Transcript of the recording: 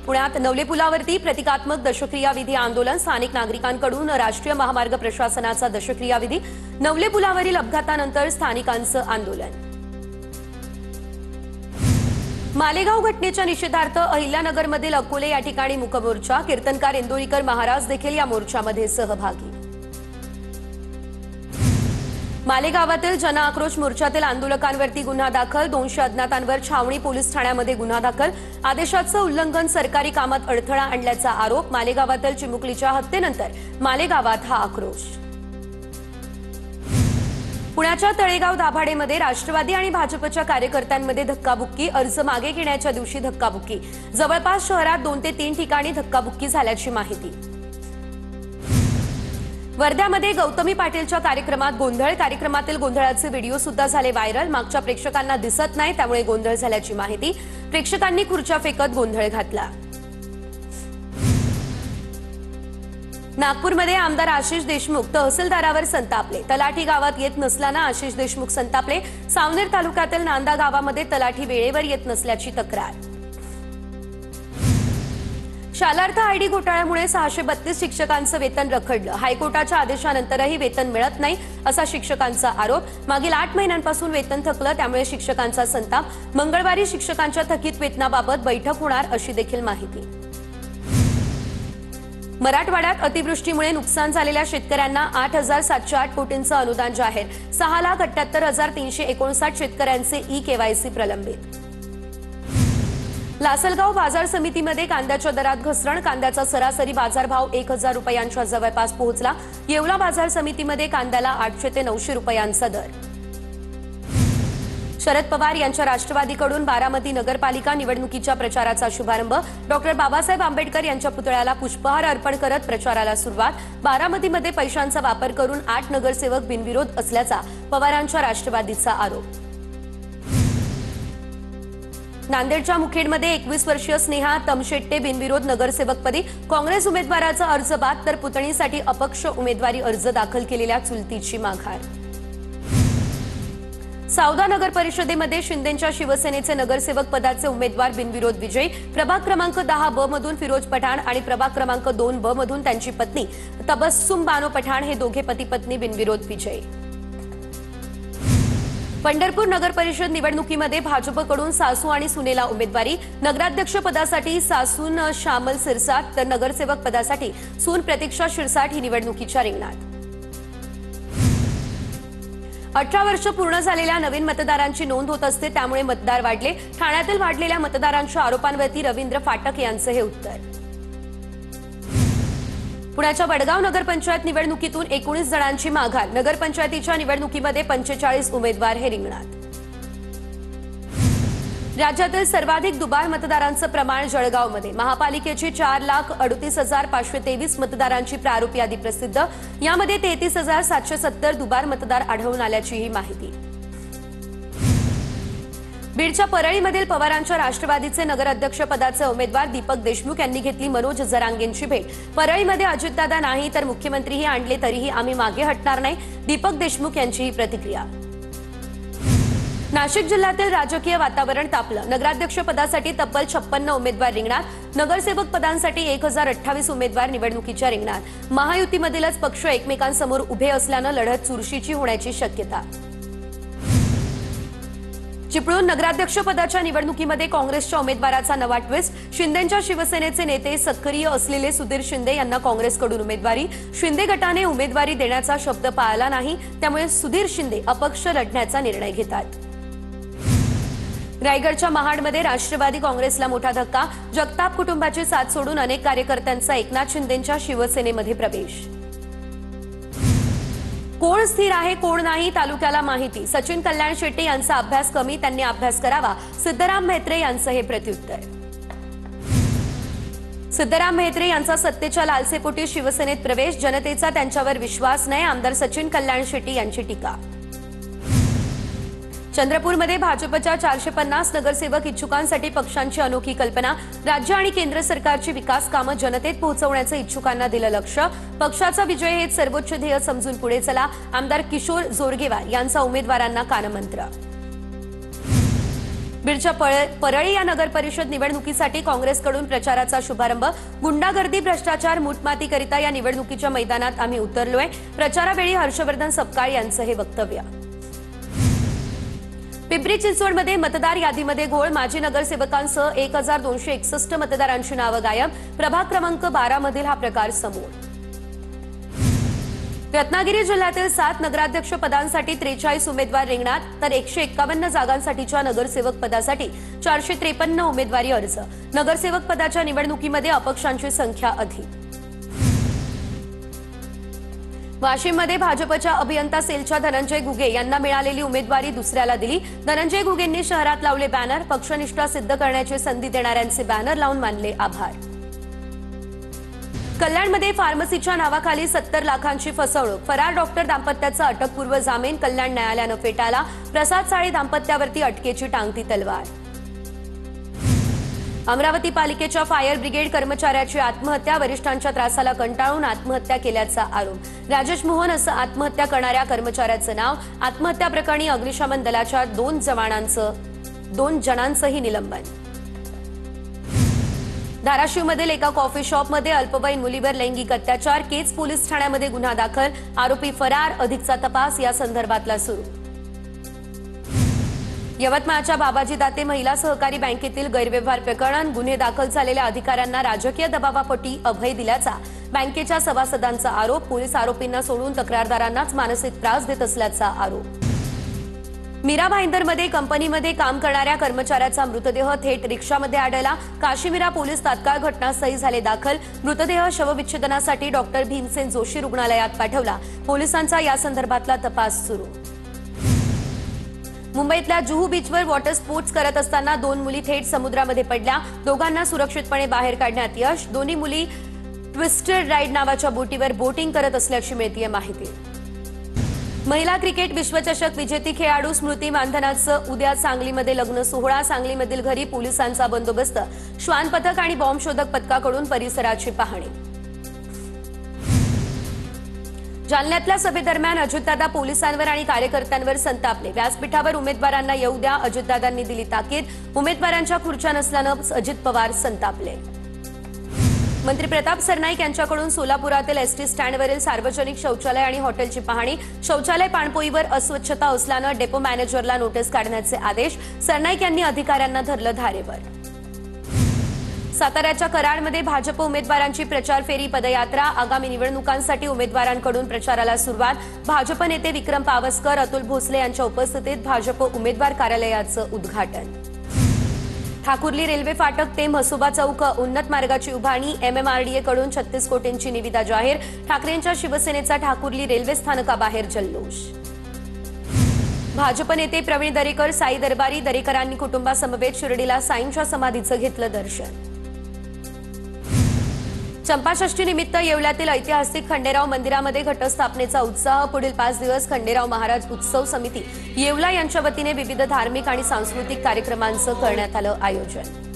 पुण्यात नवले पुलावरती प्रतिकात्मक दशक्रिया विधी आंदोलन, स्थानिक नागरिकांकडून राष्ट्रीय महामार्ग प्रशासनाचा दशक्रिया विधी, नवले पुलावरील अपघातानंतर स्थानिकांचं आंदोलन। मालेगाव घटनेच्या निषेधार्थ अहिल्यानगरमधील अकोले या ठिकाणी मूकमोर्चा, कीर्तनकार इंदोरीकर महाराज देखील या मोर्चामध्ये सहभागी। मालेगावातील जनआक्रोश मोर्चातील आंदोलकांवरती गुन्हा दाखल, 200 अज्ञातांवर छावणी पोलीस ठाण्यामध्ये गुन्हा दाखल, आदेशाचं उल्लंघन, सरकारी कामात अडथळा आणल्याचा आरोप। मालेगावातील चिमुकलीच्या हत्येनंतर मालेगावात हा आक्रोश। पुण्याच्या तळेगाव दाभाडेमध्ये राष्ट्रवादी आणि भाजपच्या कार्यकर्त्यांमध्ये धक्काबुक्की, अर्ज मागे घेण्याच्या दिवशी धक्काबुक्की, जवळपास शहरात 2 ते 3 ठिकाणी धक्काबुक्की झाल्याची माहिती। वर्ध्यामध्ये गौतमी पाटीलच्या कार्यक्रमात गोंधळ, कार्यक्रमातील गोंधळाचे व्हिडिओ सुद्धा झाले व्हायरल, मागच्या प्रेक्षकांना दिसत नाही त्यामुळे गोंधळ झाल्याची माहिती, प्रेक्षकांनी खुर्च्या फेकत गोंधळ घातला। नागपूरमध्ये आमदार आशिष देशमुख तहसीलदारावर संतापले, तलाठी गावात येत नसल्याने आशिष देशमुख संतापले, सावनेर तालुक्यातील नांदा गावामध्ये तलाठी वेळेवर येत नसल्याची तक्रार। शालार्थ आयडी घोटाळ्यामुळे 632 शिक्षकांचं वेतन रखडलं, हायकोर्टाच्या आदेशानंतरही वेतन मिळत नाही असा शिक्षकांचा आरोप, मागील 8 महिन्यांपासून वेतन थकलं त्यामुळे शिक्षकांचा संताप, मंगळवारी शिक्षकांच्या थकीत वेतनाबाबत बैठक होणार अशी देखील माहिती। मराठवाड्यात अतिवृष्टीमुळे नुकसान झालेल्या शेतकऱ्यांना 8,708 कोटींचं अनुदान जाहीर, 6,78,359 शेतकऱ्यांचे ई-केवायसी प्रलंबित। लासलगाव बाजार समितीमध्ये कांद्याच्या दरात घसरण, कांद्याचा सरासरी बाजारभाव 1,000 रुपयांच्या जवळपास पोहोचला, येवला बाजार समितीमध्ये कांद्याला 800 ते 900 रुपयांचा दर। शरद पवार यांच्या राष्ट्रवादीकडून बारामती नगरपालिका निवडणुकीच्या प्रचाराचा शुभारंभ, डॉक्टर बाबासाहेब आंबेडकर यांच्या पुतळ्याला पुष्पहार अर्पण करत प्रचाराला सुरुवात, बारामतीमध्ये पैशांचा वापर करून 8 नगरसेवक बिनविरोध असल्याचा पवारांच्या राष्ट्रवादीचा आरोप। नांदेडच्या मुखेडमध्ये 21 वर्षीय स्नेहा तमशेट्टे बिनविरोध नगरसेवकपदी, काँग्रेस उमेदवाराचा अर्ज बाद तर पुतणीसाठी अपक्ष उमेदवारी अर्ज दाखल केलेल्या चुलतीची माघार। सावदा नगर परिषदेमध्ये शिंदेंच्या शिवसेनेचे नगरसेवक पदाचे उमेदवार बिनविरोध विजयी, प्रभाग क्रमांक 10 ब मधून फिरोज पठाण आणि प्रभाग क्रमांक 2 ब मधून त्यांची पत्नी तबस्सुम बानो पठाण हे दोघे पती पत्नी बिनविरोध विजयी। पंढरपूर नगर परिषद निवडणुकीमध्ये भाजपकडून सासू आणि सुनेला उमेदवारी, नगराध्यक्ष पदासाठी सासून श्यामल सिरसाट तर नगरसेवक पदासाठी सून प्रतीक्षा शिरसाट ही निवडणुकीच्या रिंगणात। 18 वर्ष पूर्ण झालेल्या नवीन मतदारांची नोंद होत असते त्यामुळे मतदार वाढले, ठाण्यातील वाढलेल्या मतदारांच्या आरोपांवरती रवींद्र फाटक यांचं हे उत्तर। पुण्याच्या वडगाव नगरपंचायत निवडणुकीतून 19 जणांची माघार, नगरपंचायतीच्या निवडणुकीमध्ये 45 उमेदवार हे रिंगणात। राज्यातील सर्वाधिक दुबार मतदारांचं प्रमाण जळगावमध्ये, महापालिकेची 4,38,523 मतदारांची प्रारूप यादी प्रसिद्ध, यामध्ये 33,770 दुबार मतदार आढळून आल्याची ही माहिती। बीडच्या परळीमधील पवारांच्या राष्ट्रवादीचे नगराध्यक्ष पदाचे उमेदवार दीपक देशमुख यांनी घेतली मनोज जरांगेंची भेट, परळीमध्ये अजितदादा नाही तर मुख्यमंत्रीही आणले तरीही आम्ही मागे हटणार नाही, दीपक देशमुख यांची ही प्रतिक्रिया। नाशिक जिल्ह्यातील राजकीय वातावरण तापलं, नगराध्यक्ष पदासाठी तब्बल 56 उमेदवार रिंगणात, नगरसेवक पदांसाठी 1028 उमेदवार निवडणुकीच्या रिंगणात, महायुतीमधीलच पक्ष एकमेकांसमोर उभे असल्यानं लढत चुरशीची होण्याची शक्यता। चिपळूण नगराध्यक्ष पदाच्या निवडणुकीमध्ये काँग्रेसच्या उमेदवाराचा नवा ट्विस्ट, शिंदेंच्या शिवसेनेचे नेते सक्रिय असलेले सुधीर शिंदे यांना काँग्रेसकडून उमेदवारी, शिंदे गटाने उमेदवारी देण्याचा शब्द पाळला नाही त्यामुळे सुधीर शिंदे अपक्ष लढण्याचा निर्णय घेतात। रायगडच्या महाडमध्ये राष्ट्रवादी काँग्रेसला मोठा धक्का, जगताप कुटुंबाची साथ सोडून अनेक कार्यकर्त्यांचा एकनाथ शिंदेंच्या शिवसेनेमध्ये प्रवेश। कोण स्थिर आहे कोण नाही तालुक्याला माहिती, सचिन कल्याण शेट्टी यांचा अभ्यास कमी, त्यांनी अभ्यास करावा, सिद्धराम म्हेत्रे यांचं हे प्रत्युत्तर। सिद्धराम म्हेत्रे यांचा सत्तेच्या लालसेपोटी शिवसेनेत प्रवेश, जनतेचा त्यांच्यावर विश्वास नाही, आमदार सचिन कल्याण शेट्टी यांची टीका। चंद्रपूरमध्ये भाजपच्या 450 नगरसेवक इच्छुकांसाठी पक्षांची अनोखी कल्पना, राज्य आणि केंद्र सरकारची विकास कामं जनतेत पोहोचवण्याचं इच्छुकांना दिलं लक्ष, पक्षाचा विजय हे सर्वोच्च ध्येय समजून पुढे चला, आमदार किशोर जोरगेवार यांचा उमेदवारांना कानमंत्र। बीडच्या परळी या नगर परिषद निवडणुकीसाठी काँग्रेसकडून प्रचाराचा शुभारंभ। गुंडागर्दी भ्रष्टाचार मूठमातीकरिता या निवडणुकीच्या मैदानात आम्ही उतरलोय। प्रचारावेळी हर्षवर्धन सपकाळ यांचं हे वक्तव्य। पिंपरी चिंचवडमध्ये मतदार यादीमध्ये घोळ। माजी नगरसेवकांसह 1261 मतदारांची नावं गायब। प्रभाग क्रमांक 12 मधील हा प्रकार समोर। रत्नागिरी जिल्ह्यातील 7 नगराध्यक्ष पदांसाठी 43 उमेदवार रिंगणात, तर 151 जागांसाठीच्या नगरसेवक पदासाठी 453 उमेदवारी अर्ज। नगरसेवक पदाच्या निवडणुकीमध्ये अपक्षांची संख्या अधिक। वाशिममध्ये भाजपच्या अभियंता सेलच्या धनंजय घुगे यांना मिळालेली उमेदवारी दुसऱ्याला दिली। धनंजय घुगेंनी शहरात लावले बॅनर। पक्षनिष्ठा सिद्ध करण्याची संधी देणाऱ्यांचे बॅनर लावून मानले आभार। कल्याणमध्ये फार्मसीच्या नावाखाली 70 लाखांची फसवणूक। फरार डॉक्टर दाम्पत्याचा अटकपूर्व जामीन कल्याण न्यायालयानं फेटाळला। प्रसाद साळी दाम्पत्यावरती अटकेची टांगती तलवार। अमरावती पालिकेच्या फायर ब्रिगेड कर्मचाऱ्याची आत्महत्या। वरिष्ठांच्या त्रासाला कंटाळून आत्महत्या केल्याचा आरोप। राजेश मोहन असं आत्महत्या करणाऱ्या कर्मचाऱ्याचं नाव। आत्महत्या प्रकरणी अग्निशमन दलाच्या 2 जणांचंही निलंबन। धाराशिवमधील एका कॉफी शॉपमध्ये अल्पवयीन मुलीवर लैंगिक अत्याचार। केज पोलीस ठाण्यामध्ये गुन्हा दाखल। आरोपी फरार। अधिकचा तपास या संदर्भातला सुरू। यवतमाळच्या बाबाजी दाते महिला सहकारी बँकेतील गैरव्यवहार प्रकरण। गुन्हे दाखल झालेल्या अधिकाऱ्यांना राजकीय दबावापोटी अभय दिल्याचा बँकेच्या सभासदांचा आरोप। पोलीस आरोपींना सोडून तक्रारदारांनाच मानसिक त्रास देत असल्याचा आरोप। मीरा भाईंदरमध्ये कंपनीमध्ये काम करणाऱ्या कर्मचाऱ्याचा मृतदेह थेट रिक्षामध्ये आढळला। काशीमीरा पोलीस तात्काळ घटनास्थळी झाले दाखल। मृतदेह शवविच्छेदनासाठी डॉक्टर भीमसेन जोशी रुग्णालयात पाठवला। पोलिसांचा या संदर्भातला तपास सुरू। मुंबईतल्या जुहू बीचवर वॉटर स्पोर्ट्स करत असताना 2 मुली थेट समुद्रामध्ये पडल्या। दोघांना सुरक्षितपणे बाहेर काढण्यात यश। दोन्ही मुली ट्विस्टेड राईड नावाच्या बोटीवर बोटिंग करत असल्याची मिळतीये माहिती। महिला क्रिकेट विश्वचषक विजेती खेळाडू स्मृती मानधनाचं उद्या सांगलीमध्ये लग्न सोहळा। सांगलीमधील घरी पोलिसांचा बंदोबस्त। श्वान पथक आणि बॉम्ब शोधक पथकाकडून परिसराची पाहणी। जालन्यातल्या सभेदरम्यान अजितदादा पोलिसांवर आणि कार्यकर्त्यांवर संतापले। व्यासपीठावर उमेदवारांना येऊ द्या, अजितदादांनी दिली ताकीद। उमेदवारांच्या खुर्च्या नसल्यानं अजित पवार संतापले। मंत्री प्रताप सरनाईक यांच्याकडून सोलापुरातील एसटी स्टँडवरील सार्वजनिक शौचालय आणि हॉटेलची पाहणी। शौचालय पाणपोईवर अस्वच्छता असल्यानं डेपो मॅनेजरला नोटीस काढण्याचे आदेश। सरनाईक यांनी अधिकाऱ्यांना धरलं धारेवर। साताऱ्याच्या कराडमध्ये भाजप उमेदवारांची प्रचार फेरी पदयात्रा। आगामी निवडणुकांसाठी उमेदवारांकडून प्रचाराला सुरुवात। भाजप नेते विक्रम पावसकर, अतुल भोसले यांच्या उपस्थितीत भाजप उमेदवार कार्यालयाचं उद्घाटन। ठाकुर्ली रेल्वे फाटक ते म्हसोबा चौक उन्नत मार्गाची उभारणी। MMRDA कडून 36 कोटींची निविदा जाहीर। ठाकरेंच्या शिवसेनेचा ठाकुर्ली रेल्वे स्थानकाबाहेर जल्लोष। भाजप नेते प्रवीण दरेकर, साई दरबारी। दरेकरांनी कुटुंबासमवेत शिर्डीला साईंच्या समाधीचं घेतलं दर्शन। चंपाषष्ठी निमित्त येवल्यातील ऐतिहासिक खंडेराव मंदिरामध्ये घटस्थापनेचा उत्साह। पुढील 5 दिवस खंडेराव महाराज उत्सव समिती येवला यांच्या वतीने विविध धार्मिक आणि सांस्कृतिक कार्यक्रमांचं करण्यात आलं आयोजन।